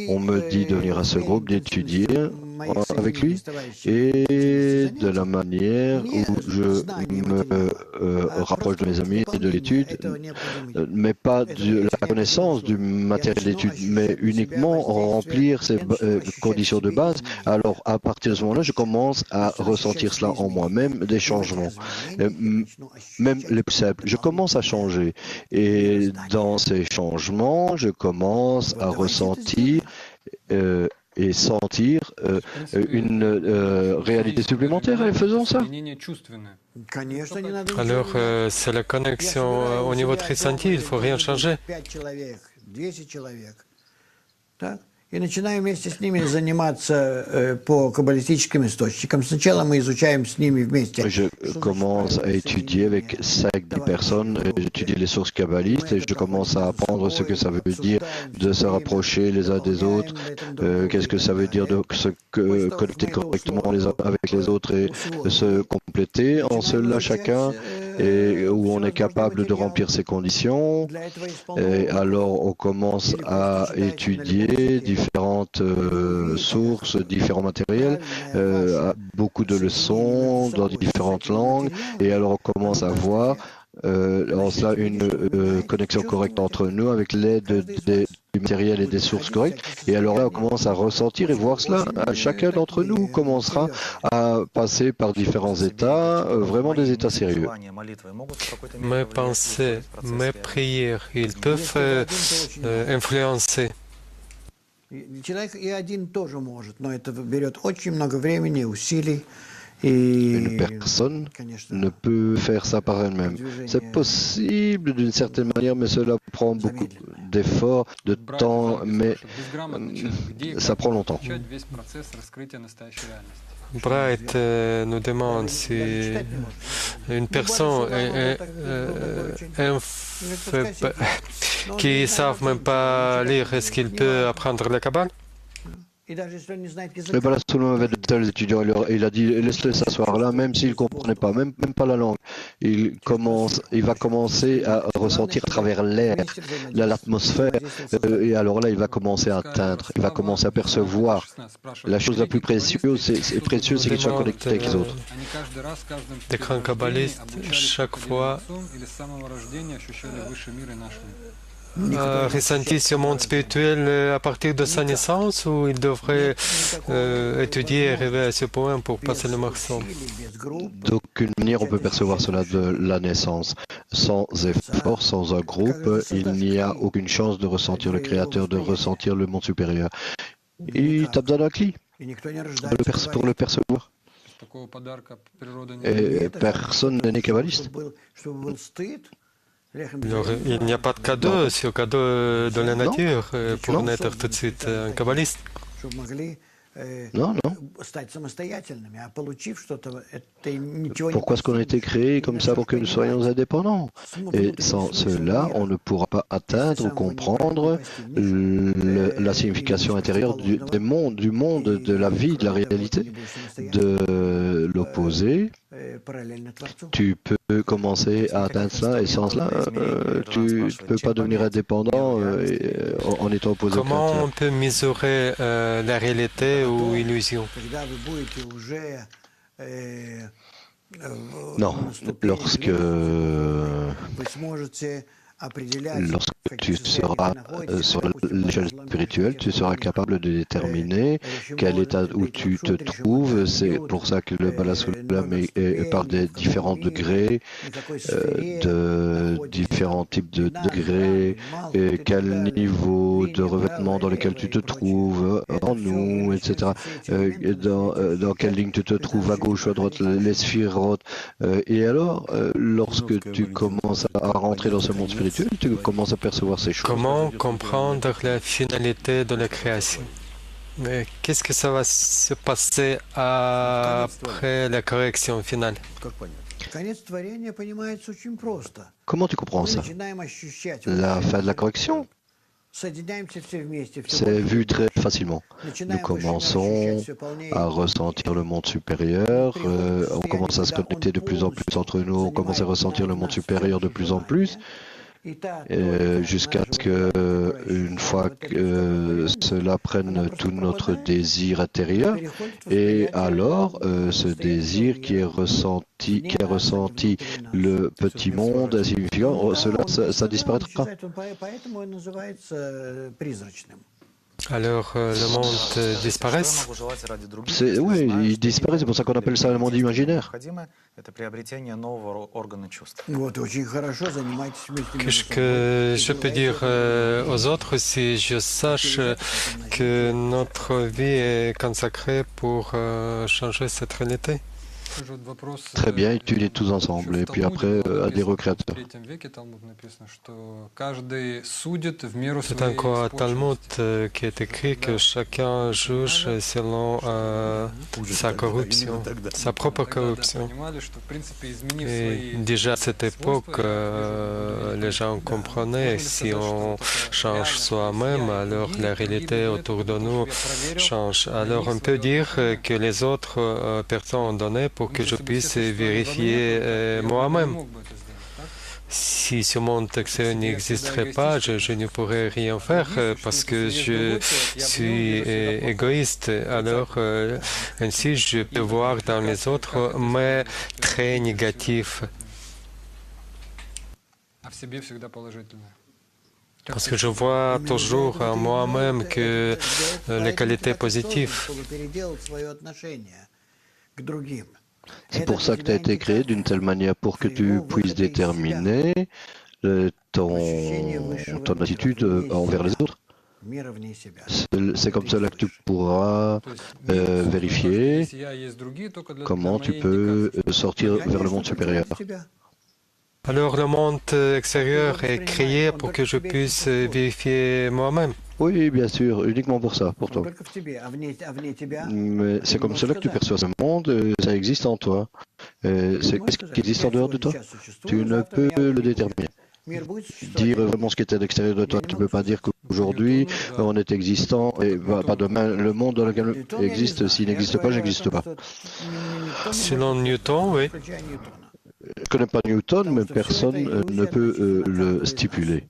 on me dit de venir à ce groupe, d'étudier avec lui, et de la manière où je me rapproche de mes amis et de l'étude, mais pas de la connaissance du matériel d'étude, mais uniquement remplir ces conditions de base. Alors à partir de ce moment-là, je commence à ressentir cela en moi-même, des changements, même les plus simples. Je commence à changer, et dans ces changements, je commence à ressentir et sentir une réalité supplémentaire. Et faisons ça. Alors, c'est la connexion au niveau de ressenti, il ne faut rien changer. И начинаем вместе с ними заниматься по каббалистическим источникам. Сначала мы изучаем с ними вместе. Je commence à étudier avec 5 personnes, j'étudie les sources kabbalistes et je commence à apprendre ce que ça veut dire de se rapprocher les uns des autres, qu'est-ce que ça veut dire de se connecter correctement les uns avec les autres et de se compléter en cela chacun, et où on est capable de remplir ces conditions. Et alors on commence à étudier différentes sources, différents matériels, beaucoup de leçons dans différentes langues, et alors on commence à voir en cela une connexion correcte entre nous avec l'aide du matériel et des sources correctes. Et alors là, on commence à ressentir et voir cela. Chacun d'entre nous commencera à passer par différents états, vraiment des états sérieux. Mes pensées, mes prières, ils peuvent influencer. Человек и один тоже может, но это берет очень много времени, усилий. Une personne ne peut faire ça par elle-même. C'est possible d'une certaine manière, mais cela prend beaucoup d'efforts, de temps, mais ça prend longtemps. Bright nous demande si une personne qui ne savent même pas lire, est-ce qu'il peut apprendre la Kabbale? Le Balasoulou avait de tels étudiants, il a dit laisse-le s'asseoir là, même s'il ne comprenait pas, même pas la langue. Il va commencer à ressentir à travers l'air, l'atmosphère, et alors là il va commencer à atteindre, il va commencer à percevoir. La chose la plus précieuse, c'est qu'il soit connecté avec les autres. Des grands kabbalistes, chaque fois, ressenti ce monde spirituel à partir de sa naissance, ou il devrait étudier et arriver à ce point pour passer le maximum? D'aucune manière on peut percevoir cela de la naissance. Sans effort, sans un groupe, il n'y a aucune chance de ressentir le Créateur, de ressentir le monde supérieur. Il tape dans la clé pour le percevoir. Et personne n'est kabbaliste. Alors, il n'y a pas de cadeau, c'est un cadeau de la nature pour naître tout de suite un kabbaliste. Non, non. Pourquoi est-ce qu'on a été créé comme ça pour que nous soyons indépendants? Et sans cela, on ne pourra pas atteindre ou comprendre la signification intérieure du monde, de la vie, de la réalité. De l'opposé, tu peux commencer à atteindre cela, et sans cela, tu ne peux pas devenir indépendant en étant opposé au Créateur. Comment on peut mesurer la réalité ou illusion? Non, lorsque tu seras sur l'échelle spirituelle, tu seras capable de déterminer quel état où tu te trouves. C'est pour ça que le Balasoullam est par des différents degrés, de différents types de degrés, et quel niveau de revêtement dans lequel tu te trouves, en nous, etc. Dans quelle ligne tu te trouves, à gauche ou à droite, les sphirotes. Et alors, lorsque tu commences à rentrer dans ce monde spirituel, tu commences à percevoir ces choses. Comment comprendre la finalité de la création? Qu'est-ce que ça va se passer après la correction finale? Comment tu comprends ça? La fin de la correction? C'est vu très facilement. Nous commençons à ressentir le monde supérieur, on commence à se connecter de plus en plus entre nous, on commence à ressentir le monde supérieur de plus en plus, jusqu'à ce que, une fois que cela prenne tout notre désir intérieur, et alors ce désir qui a ressenti le petit monde insignifiant, ça disparaîtra. Alors le monde disparaît? Oui, il disparaît, c'est pour ça qu'on appelle ça le monde imaginaire. Qu'est-ce que je peux dire aux autres si je sache que notre vie est consacrée pour changer cette réalité? Très bien, étudiez tous ensemble, et puis après, adhérez au Créateur. C'est encore un Talmud qui est écrit que chacun juge selon sa corruption, sa propre corruption. Et déjà à cette époque, les gens comprenaient si on change soi-même, alors la réalité autour de nous change. Alors on peut dire que les autres personnes ont donné pour que je puisse vérifier moi-même. Si ce monde extérieur n'existerait pas, je ne pourrais rien faire parce que je suis égoïste. Alors, ainsi, je peux voir dans les autres, mais très négatif. Parce que je vois toujours en moi-même que les qualités positives. C'est pour ça que tu as été créé d'une telle manière pour que tu puisses déterminer ton attitude envers les autres. C'est comme cela que tu pourras vérifier comment tu peux sortir vers le monde supérieur. Alors le monde extérieur est créé pour que je puisse vérifier moi-même. Oui, bien sûr, uniquement pour ça, pour toi. Mais c'est comme cela que tu perçois ce monde, ça existe en toi. Qu'est-ce qui existe en dehors de toi? Tu ne peux le déterminer. Dire vraiment ce qui est à l'extérieur de toi, tu ne peux pas dire qu'aujourd'hui on est existant, et pas demain, le monde dans lequel on existe, s'il n'existe pas, je n'existe pas. Selon Newton, oui. Je ne connais pas Newton, mais personne ne peut le stipuler.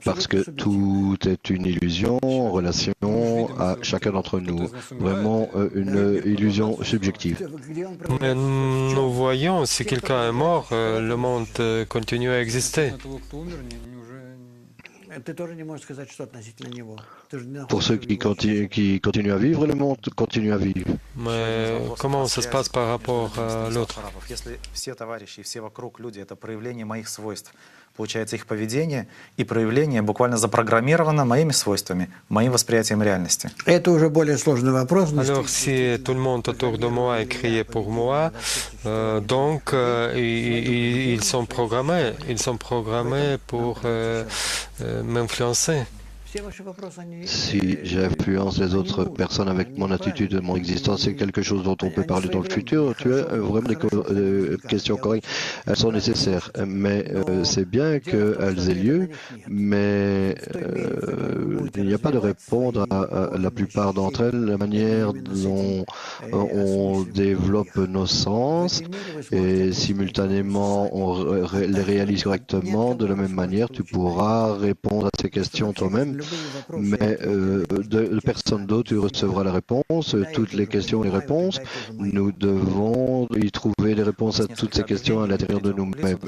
Parce que tout est une illusion en relation à chacun d'entre nous. Vraiment une illusion subjective. Mais nous voyons, si quelqu'un est mort, le monde continue à exister. Pour ceux qui continuent à vivre, le monde continue à vivre. Mais comment ça se passe par rapport à l'autre? Получается, их поведение и проявление буквально запрограммировано моими свойствами, моим восприятием реальности. Это уже более сложный вопрос. Alors, si tout le monde autour de moi est créé pour moi, donc ils sont programmés pour m'influencer. Si j'influence les autres personnes avec mon attitude, mon existence, c'est quelque chose dont on peut parler dans le futur. Tu as vraiment des questions correctes. Elles sont nécessaires, mais c'est bien qu'elles aient lieu, mais il n'y a pas de répondre à la plupart d'entre elles. La manière dont on développe nos sens et simultanément on les réalise correctement, de la même manière, tu pourras répondre à ces questions toi-même. Mais de personne d'autre, tu recevras la réponse, toutes les questions et les réponses. Nous devons y trouver les réponses à toutes ces questions à l'intérieur de nous-mêmes.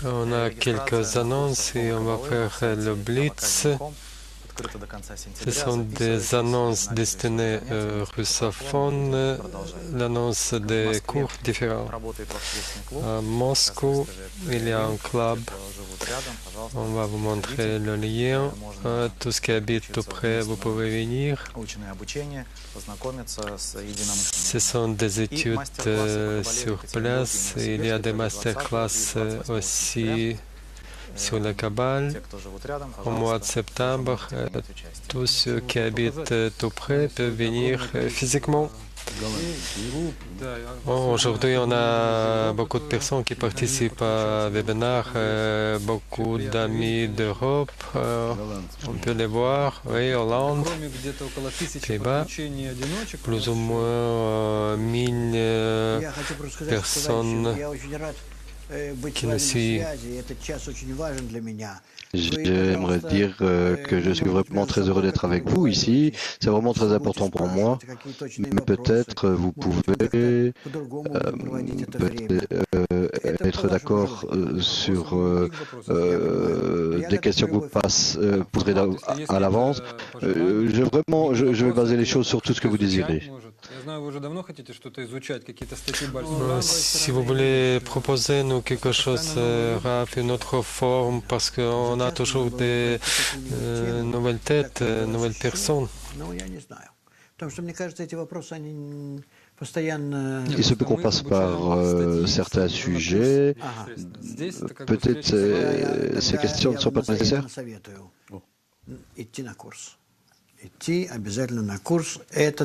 On a quelques annonces et on va faire le Blitz. Ce sont des annonces destinées aux russophones, l'annonce des cours différents. À Moscou, il y a un club. On va vous montrer le lien. Tout ce qui habite tout près, vous pouvez venir. Ce sont des études sur place. Il y a des masterclass aussi sur la Kabbale. Au mois de septembre, tous ceux qui habitent tout près peuvent venir physiquement. Aujourd'hui, on a beaucoup de personnes qui participent à webinaire, beaucoup d'amis d'Europe, on peut les voir, oui, Hollande, Pays-Bas, plus ou moins 1000 personnes qui nous suivent. J'aimerais dire que je suis vraiment très heureux d'être avec vous ici. C'est vraiment très important pour moi. Mais peut-être vous pouvez être d'accord sur des questions que vous poserez à l'avance. Je vais baser les choses sur tout ce que vous désirez. Si vous voulez proposer nous quelque chose, une autre forme, parce qu'on a toujours des nouvelles têtes, nouvelles personnes. Il se peut qu'on passe par certains sujets. Peut-être ces questions ne sont pas nécessaires.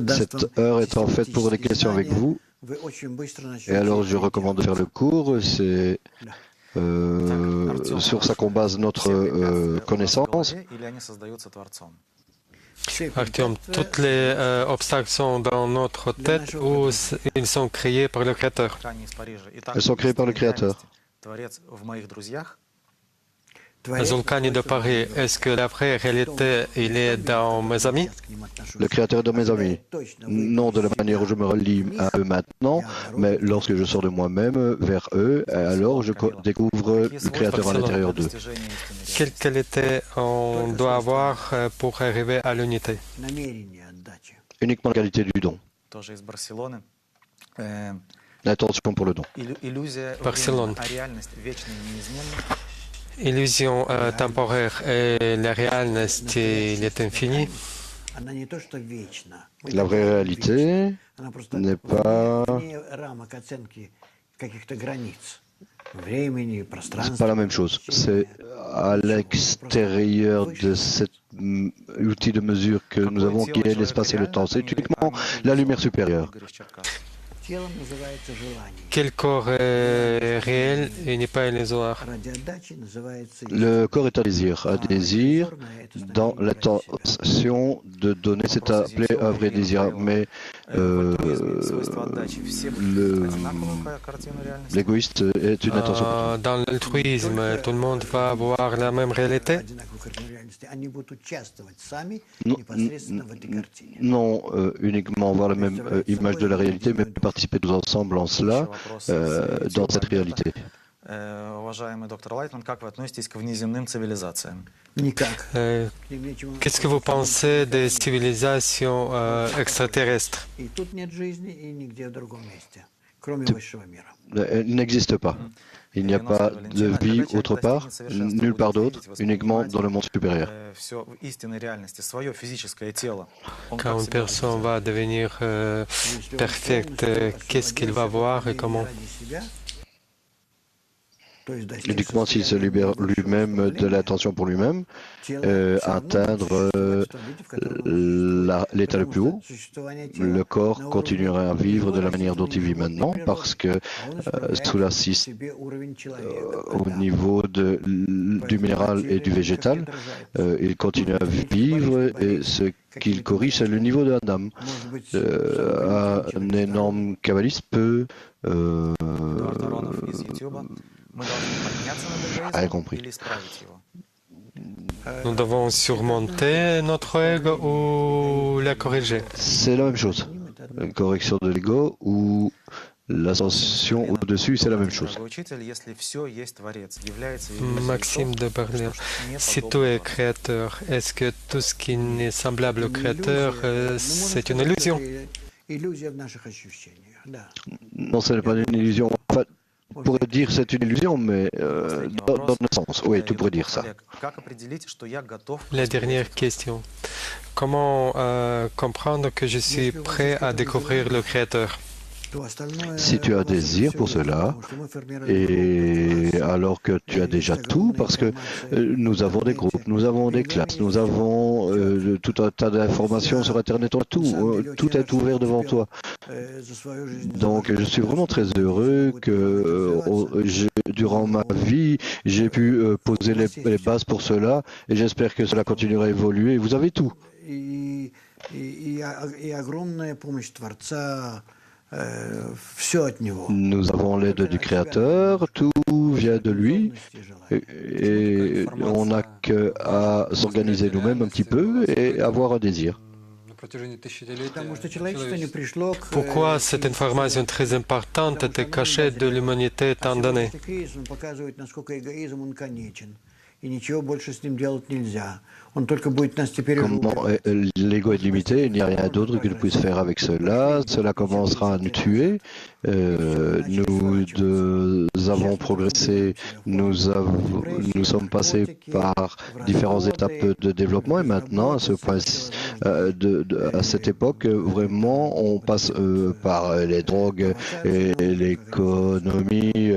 Cette heure est en fait pour des questions avec vous. Et alors je recommande de faire le cours. C'est sur ça qu'on base notre connaissance. Artyom, toutes les obstacles sont dans notre tête ou ils sont créés par le Créateur? Elles sont créées par le Créateur. Zulkani de Paris, est-ce que la vraie réalité, il est dans mes amis? Le Créateur est dans mes amis. Non de la manière où je me relie à eux maintenant, mais lorsque je sors de moi-même vers eux, alors je découvre le Créateur à l'intérieur d'eux. Quelle qualité on doit avoir pour arriver à l'unité? Uniquement la qualité du don. L'intention pour le don. Barcelone. Illusion temporaire et la réalité, il est infini. La vraie réalité n'est pas... C'est pas la même chose. C'est à l'extérieur de cet outil de mesure que nous avons qui est l'espace et le temps. C'est uniquement la lumière supérieure. Quel corps est réel et n'est pas illusoire? Le corps est un désir dans l'intention de donner, c'est appelé œuvre et désir, mais l'égoïste est une intention. Dans l'altruisme, tout le monde va avoir la même réalité? Non, uniquement voir la même image de la réalité, mais participer tous ensemble en cela, dans cette réalité. Qu'est-ce que vous pensez des civilisations extraterrestres? Il n'existe pas. Il n'y a pas de vie autre part, nulle part d'autre, uniquement dans le monde supérieur. Quand une personne va devenir parfaite, qu'est-ce qu'il va voir et comment? Uniquement s'il se libère lui-même de l'attention pour lui-même, atteindre l'état le plus haut, le corps continuera à vivre de la manière dont il vit maintenant, parce que sous l'assist au niveau du minéral et du végétal, il continue à vivre et ce qu'il corrige, c'est le niveau de Adam. Un énorme kabbaliste peut compris. Nous devons surmonter notre ego ou la corriger? C'est la même chose. Une correction de l'ego ou l'ascension au-dessus, c'est la même chose. Maxime de Berlin, si tout est créateur, est-ce que tout ce qui n'est semblable au créateur, c'est une illusion? Non, ce n'est pas une illusion. Enfin, on pourrait dire c'est une illusion, mais dans le sens. Oui, tu pourrais dire ça. La dernière question. Comment comprendre que je suis prêt à découvrir le Créateur? Si tu as désir pour cela, et alors que tu as déjà tout, parce que nous avons des groupes, nous avons des classes, nous avons maintenant tout un tas d'informations sur Internet, tout est ouvert devant toi. Donc je suis vraiment très heureux que durant ma vie, j'ai pu poser les bases pour cela et j'espère que cela continuera à évoluer. Vous avez tout. Nous avons l'aide du Créateur, tout vient de lui et on n'a qu'à s'organiser nous-mêmes un petit peu et avoir un désir. Pourquoi cette information très importante était cachée de l'humanité tant d'années? Comment l'ego est limité, il n'y a rien d'autre qu'il puisse faire avec cela. Cela commencera à nous tuer. Nous avons progressé, nous sommes passés par différentes étapes de développement et maintenant, à ce point, à cette époque, vraiment, on passe par les drogues, et l'économie,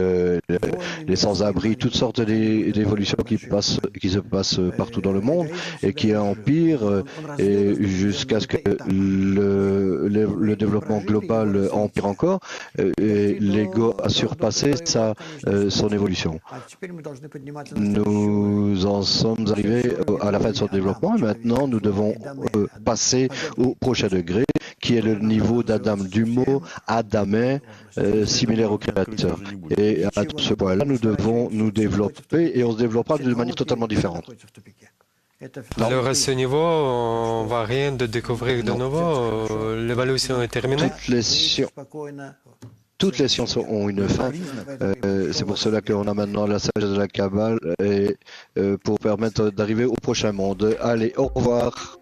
les sans-abri, toutes sortes d'évolutions qui se passent partout dans le monde et qui empirent et jusqu'à ce que le développement global empire encore. Et l'ego a surpassé son évolution. Nous en sommes arrivés à la fin de son développement et maintenant nous devons passer au prochain degré qui est le niveau d'Adam, du mot Adamin, similaire au Créateur. Et à ce point-là, nous devons nous développer et on se développera de manière totalement différente. Alors à ce niveau, on ne va rien de découvrir de nouveau. L'évolution est terminée. Toutes les sciences ont une fin. C'est pour cela qu'on a maintenant la sagesse de la Kabbale et pour permettre d'arriver au prochain monde. Allez, au revoir.